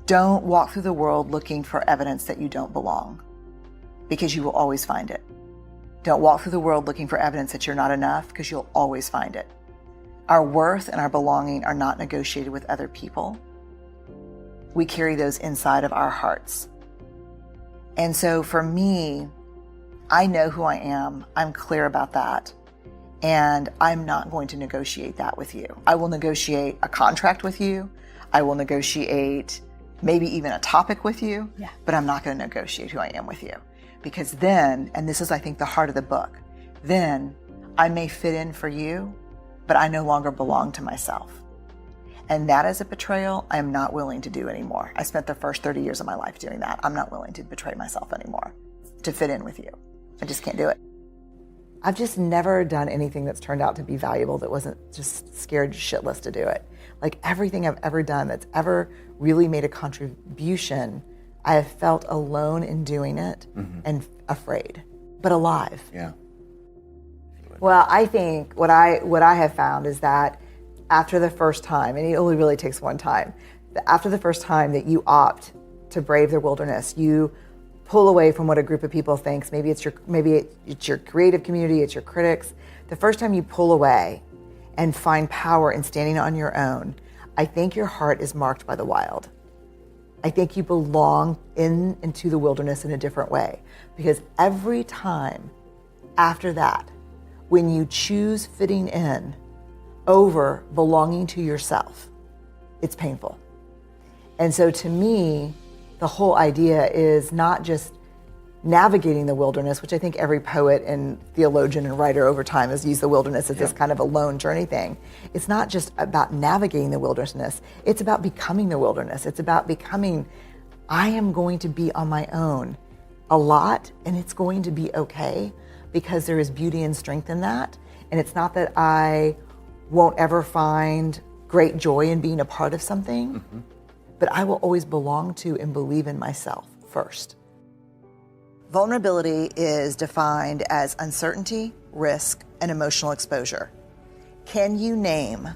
Don't walk through the world looking for evidence that you don't belong, because you will always find it. Don't walk through the world looking for evidence that you're not enough, because you'll always find it. Our worth and our belonging are not negotiated with other people. We carry those inside of our hearts. And so for me, I know who I am. I'm clear about that. And I'm not going to negotiate that with you. I will negotiate a contract with you. I will negotiate maybe even a topic with you, but I'm not going to negotiate who I am with you. Because then, and this is, I think, the heart of the book, then I may fit in for you, but I no longer belong to myself. And that is a betrayal I am not willing to do anymore. I spent the first 30 years of my life doing that. I'm not willing to betray myself anymore to fit in with you. I just can't do it. I've just never done anything that's turned out to be valuable that wasn't just scared shitless to do it. Like everything I've ever done that's ever really made a contribution, I have felt alone in doing it and afraid, but alive. Yeah. Well, I think what I have found is that after the first time, and it only really takes one time, after the first time that you opt to brave the wilderness, you pull away from what a group of people thinks. Maybe it's your creative community, it's your critics. The first time you pull away and find power in standing on your own, I think your heart is marked by the wild. I think you belong into the wilderness in a different way, because every time after that, when you choose fitting in over belonging to yourself, it's painful. And so to me, the whole idea is not just navigating the wilderness, which I think every poet and theologian and writer over time has used the wilderness as this kind of a lone journey thing. It's not just about navigating the wilderness, it's about becoming the wilderness. It's about becoming, I am going to be on my own a lot, and it's going to be okay, because there is beauty and strength in that. And it's not that I won't ever find great joy in being a part of something, but I will always belong to and believe in myself first. Vulnerability is defined as uncertainty, risk, and emotional exposure. Can you name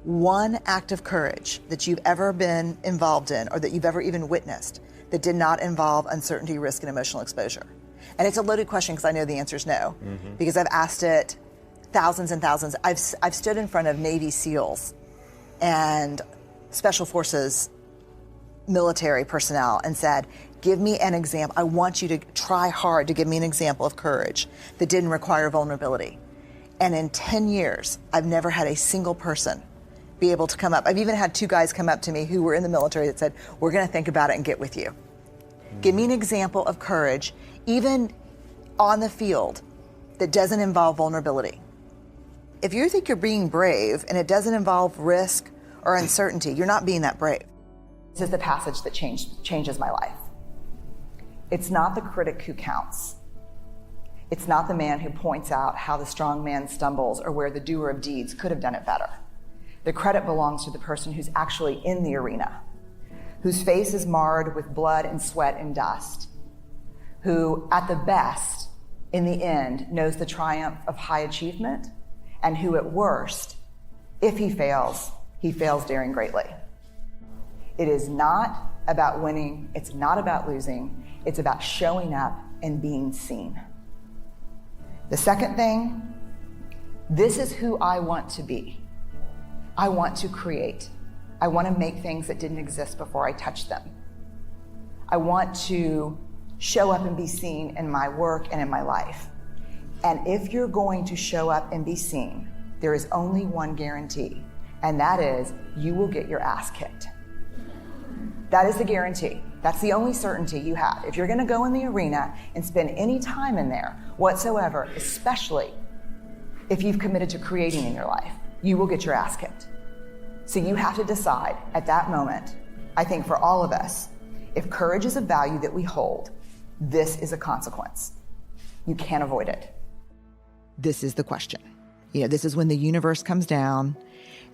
one act of courage that you've ever been involved in, or that you've ever even witnessed, that did not involve uncertainty, risk, and emotional exposure? And it's a loaded question, because I know the answer is no, because I've asked it thousands and thousands. I've stood in front of Navy SEALs and Special Forces military personnel and said, give me an example. I want you to try hard to give me an example of courage that didn't require vulnerability. And in 10 years, I've never had a single person be able to come up. I've even had 2 guys come up to me who were in the military that said, we're going to think about it and get with you. Give me an example of courage, even on the field, that doesn't involve vulnerability. If you think you're being brave and it doesn't involve risk or uncertainty, you're not being that brave. This is the passage that changes my life. It's not the critic who counts. It's not the man who points out how the strong man stumbles or where the doer of deeds could have done it better. The credit belongs to the person who's actually in the arena, whose face is marred with blood and sweat and dust, who at the best, in the end, knows the triumph of high achievement, and who at worst, if he fails daring greatly. It is not about winning, it's not about losing, it's about showing up and being seen. The second thing, this is who I want to be. I want to create. I want to make things that didn't exist before I touched them. I want to show up and be seen in my work and in my life. And if you're going to show up and be seen, there is only one guarantee, and that is you will get your ass kicked. That is the guarantee. That's the only certainty you have. If you're going to go in the arena and spend any time in there whatsoever, especially if you've committed to creating in your life, you will get your ass kicked. So you have to decide at that moment, I think for all of us, if courage is a value that we hold, this is a consequence. You can't avoid it. This is the question. This is when the universe comes down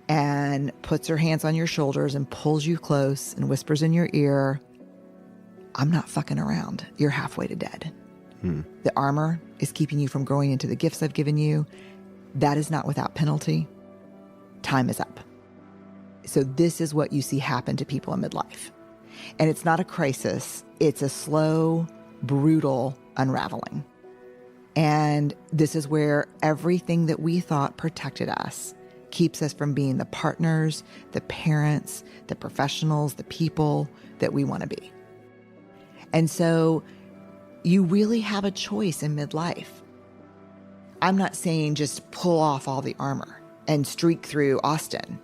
and puts her hands on your shoulders and pulls you close and whispers in your ear, I'm not fucking around. You're halfway to dead. The armor is keeping you from growing into the gifts I've given you. That is not without penalty. Time is up. So this is what you see happen to people in midlife. And it's not a crisis. It's a slow, brutal unraveling. And this is where everything that we thought protected us keeps us from being the partners, the parents, the professionals, the people that we want to be. And so you really have a choice in midlife. I'm not saying just pull off all the armor and streak through Austin.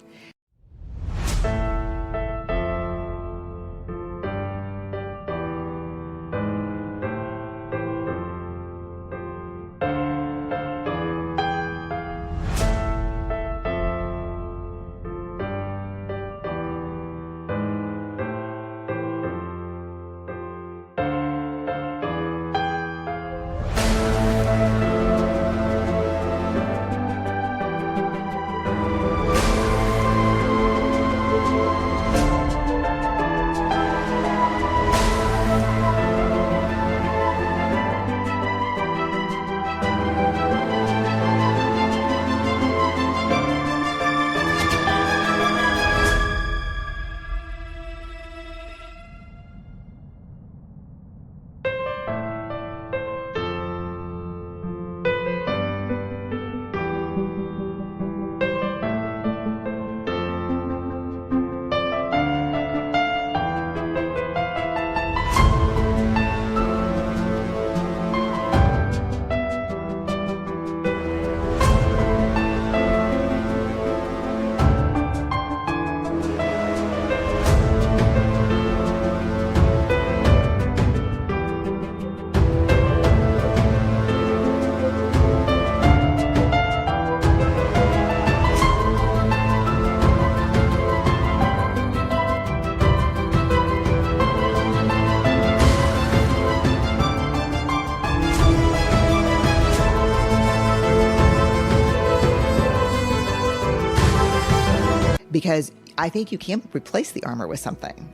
Because I think you can replace the armor with something.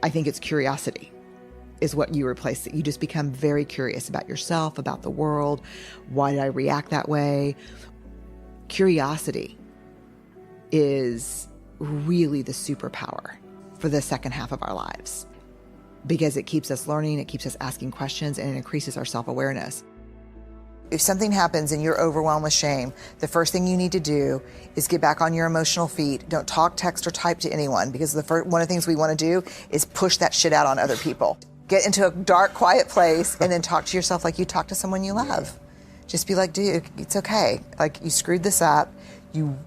I think it's curiosity is what you replace it. You just become very curious about yourself, about the world. Why did I react that way? Curiosity is really the superpower for the second half of our lives because it keeps us learning, it keeps us asking questions, and it increases our self-awareness. If something happens and you're overwhelmed with shame, the first thing you need to do is get back on your emotional feet. Don't talk, text, or type to anyone because one of the things we want to do is push that shit out on other people. Get into a dark, quiet place and then talk to yourself like you talk to someone you love. Just be like, dude, it's okay. Like, you screwed this up.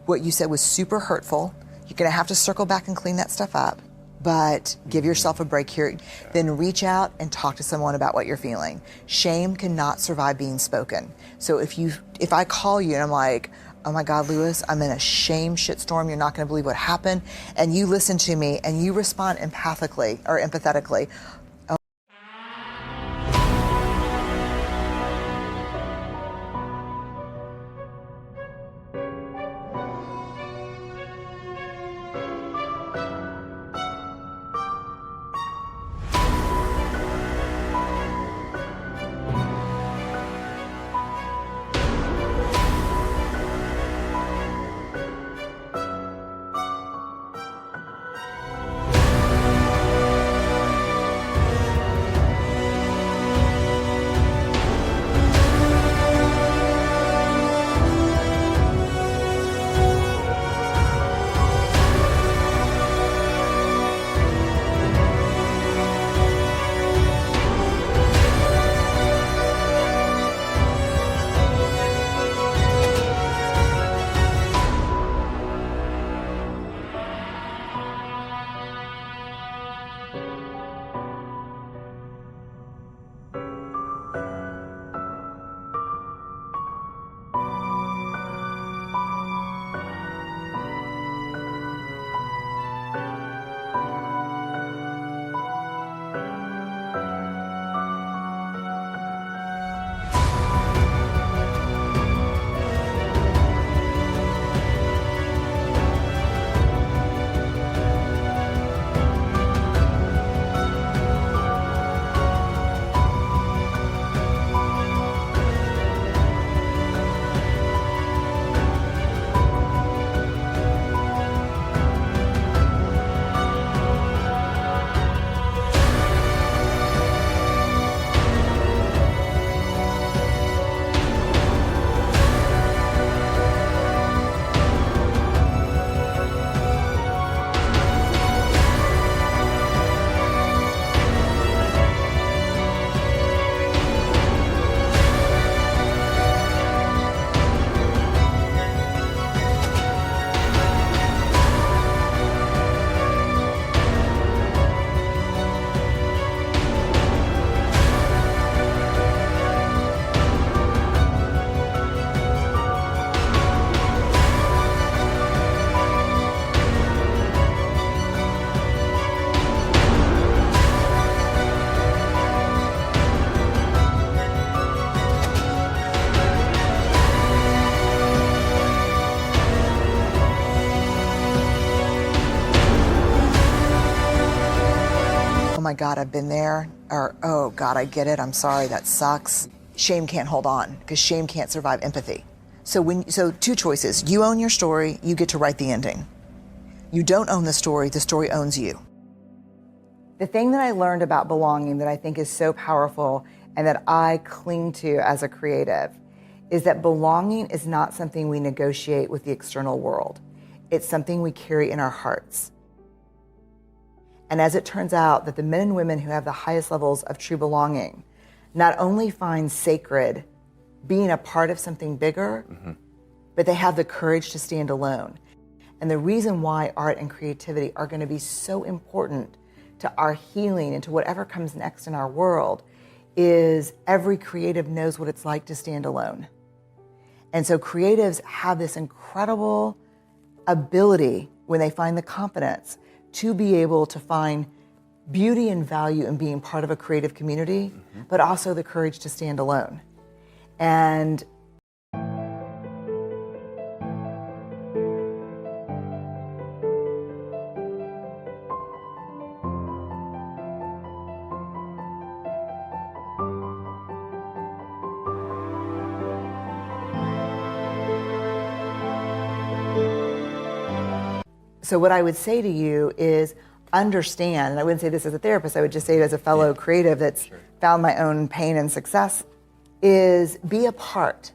What you said was super hurtful. You're going to have to circle back and clean that stuff up. But give yourself a break here. Then reach out and talk to someone about what you're feeling. Shame cannot survive being spoken. So if I call you and I'm like, oh my God, Lewis, I'm in a shame shitstorm. You're not going to believe what happened. And you listen to me and you respond empathetically, my God, I've been there, or, oh God, I get it, I'm sorry, that sucks. Shame can't hold on, because shame can't survive empathy. So two choices. You own your story, you get to write the ending. You don't own the story owns you. The thing that I learned about belonging that I think is so powerful and that I cling to as a creative is that belonging is not something we negotiate with the external world. It's something we carry in our hearts. And as it turns out that the men and women who have the highest levels of true belonging not only find sacred being a part of something bigger, but they have the courage to stand alone. And the reason why art and creativity are going to be so important to our healing and to whatever comes next in our world is every creative knows what it's like to stand alone. And so creatives have this incredible ability when they find the confidence to be able to find beauty and value in being part of a creative community, but also the courage to stand alone. And so what I would say to you is understand, and I wouldn't say this as a therapist, I would just say it as a fellow creative that's found my own pain and success, is be a part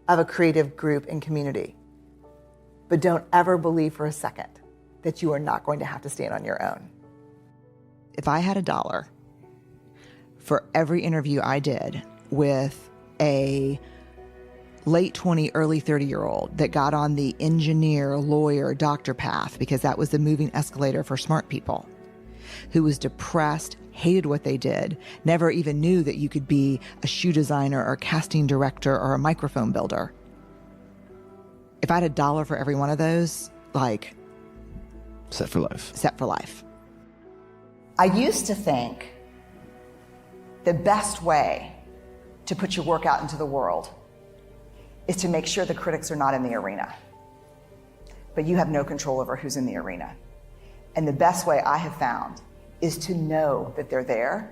of a creative group and community. But don't ever believe for a second that you are not going to have to stand on your own. If I had $1 for every interview I did with a late 20, early 30-year-old that got on the engineer, lawyer, doctor path, because that was the moving escalator for smart people, who was depressed, hated what they did, never even knew that you could be a shoe designer or a casting director or a microphone builder. If I had $1 for every one of those, like... Set for life. Set for life. I used to think the best way to put your work out into the world is to make sure the critics are not in the arena. But you have no control over who's in the arena. And the best way I have found is to know that they're there.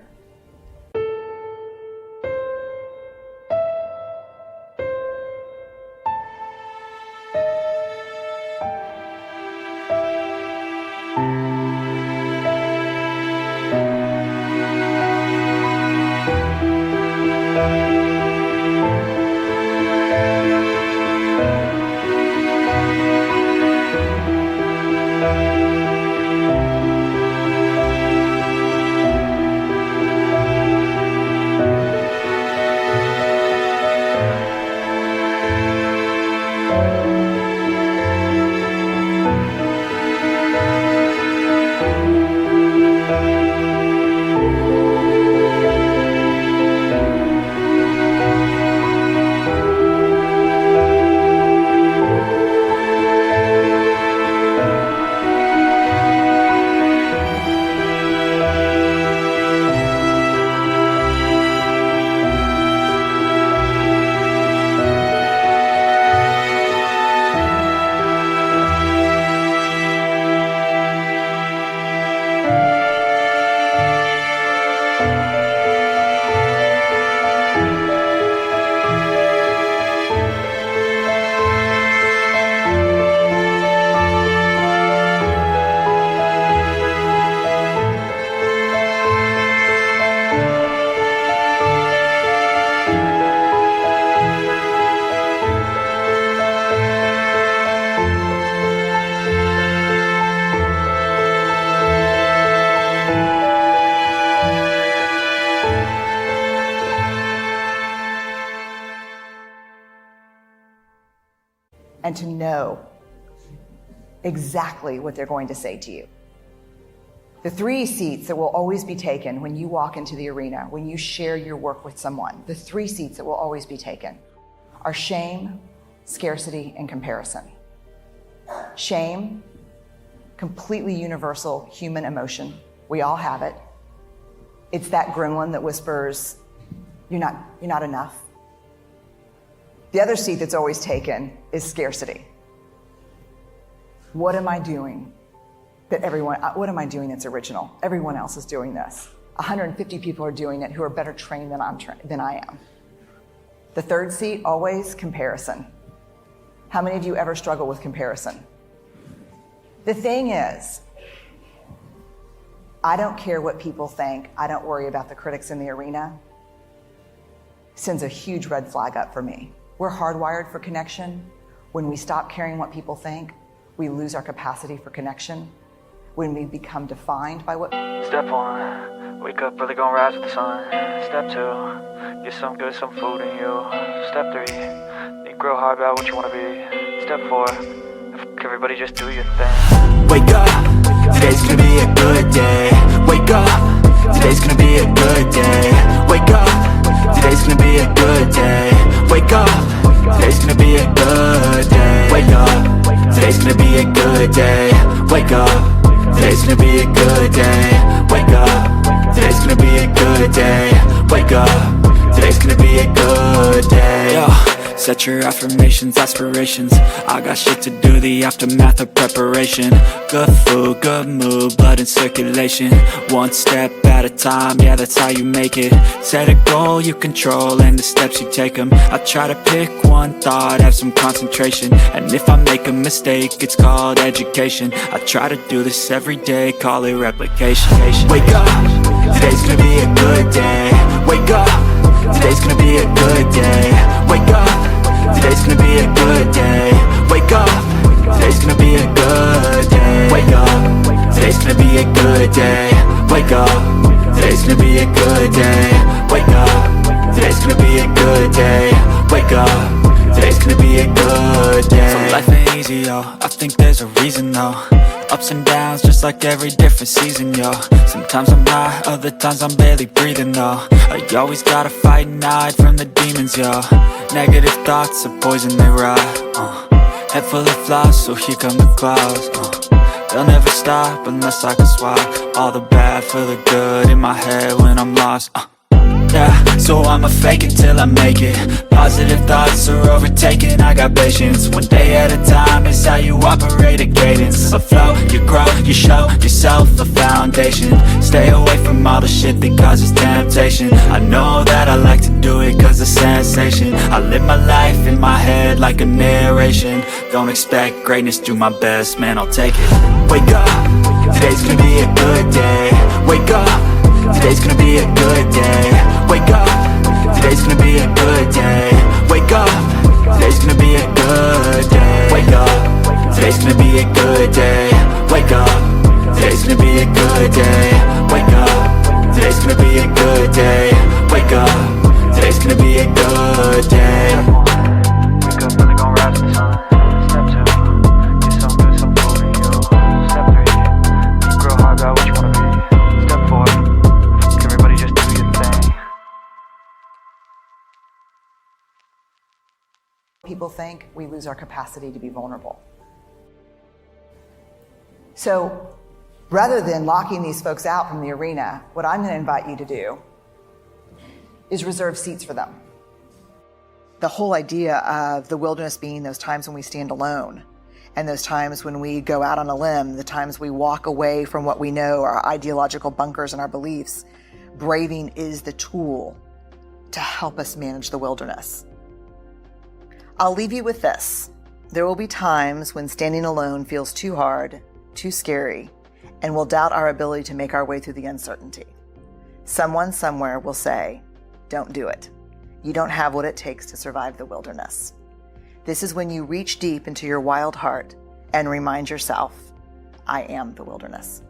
And to know exactly what they're going to say to you. The 3 seats that will always be taken when you walk into the arena, when you share your work with someone, the 3 seats that will always be taken are shame, scarcity, and comparison. Shame, completely universal human emotion. We all have it. It's that gremlin that whispers, you're not enough. The other seat that's always taken is scarcity. What am I doing what am I doing that's original? Everyone else is doing this. 150 people are doing it who are better trained than I am. The third C, always comparison. How many of you ever struggle with comparison? The thing is, I don't care what people think. I don't worry about the critics in the arena. Sends a huge red flag up for me. We're hardwired for connection. When we stop caring what people think, we lose our capacity for connection. When we become defined by what... Step 1, wake up early, gonna rise with the sun. Step 2, get some good, some food in you. Step 3, think real hard about what you wanna be. Step 4, everybody just do your thing. Wake up, today's gonna be a good day. Wake up, today's gonna be a good day. Wake up, today's gonna be a good day. Wake up, today's gonna be a good day. Wake up, today's gonna be a good day. Wake up, today's gonna be a good day. Wake up, today's gonna be a good day. Wake up, today's gonna be a good day. Yo, set your affirmations, aspirations. I got shit to do, the aftermath of preparation. Good food, good mood, blood in circulation. One step at a time, yeah, that's how you make it. Set a goal you control and the steps you take them. I try to pick one thought, have some concentration. And if I make a mistake, it's called education. I try to do this every day, call it replication. Wake up, today's gonna be a good day. Wake up, today's gonna be a good day. Wake up, today's gonna be a good day. Wake up, today's gonna be a good day. Wake up, today's gonna be a good day. Wake up, today's gonna be a good day. Wake up, today's gonna be a good day. Wake up, today's gonna be a good day. So life ain't easy, yo, I think there's a reason though. Ups and downs, just like every different season, yo. Sometimes I'm high, other times I'm barely breathing, though. I always gotta fight and hide from the demons, yo. Negative thoughts are poison, they ride, Head full of flies, so here come the clouds, They'll never stop unless I can swap all the bad for the good in my head when I'm lost, Yeah, so I'ma fake it till I make it. Positive thoughts are overtaken, I got patience. One day at a time is how you operate a cadence. A flow, you grow, you show yourself a foundation. Stay away from all the shit that causes temptation. I know that I like to do it cause it's sensation. I live my life in my head like a narration. Don't expect greatness, do my best, man, I'll take it. Wake up, today's gonna be a good day. Wake up, today's gonna be a good day. Wake up, today's gonna be a good day. Wake up, today's gonna be a good day. Wake up, today's gonna be a good day. Wake up, today's gonna be a good day. Wake up, today's gonna be a good day. Wake up, today's gonna be a good day. Wake up early, gonna rise with the sun. Step 2, get some good, some food in you. Step 3, think real hard about what you wanna be. Step 4, everybody just do your thing. People think, we lose our capacity to be vulnerable. So rather than locking these folks out from the arena, what I'm going to invite you to do is reserve seats for them. The whole idea of the wilderness being those times when we stand alone, and those times when we go out on a limb, the times we walk away from what we know, our ideological bunkers and our beliefs, braving is the tool to help us manage the wilderness. I'll leave you with this. There will be times when standing alone feels too hard, too scary, and we'll doubt our ability to make our way through the uncertainty. Someone somewhere will say, don't do it. You don't have what it takes to survive the wilderness. This is when you reach deep into your wild heart and remind yourself, I am the wilderness.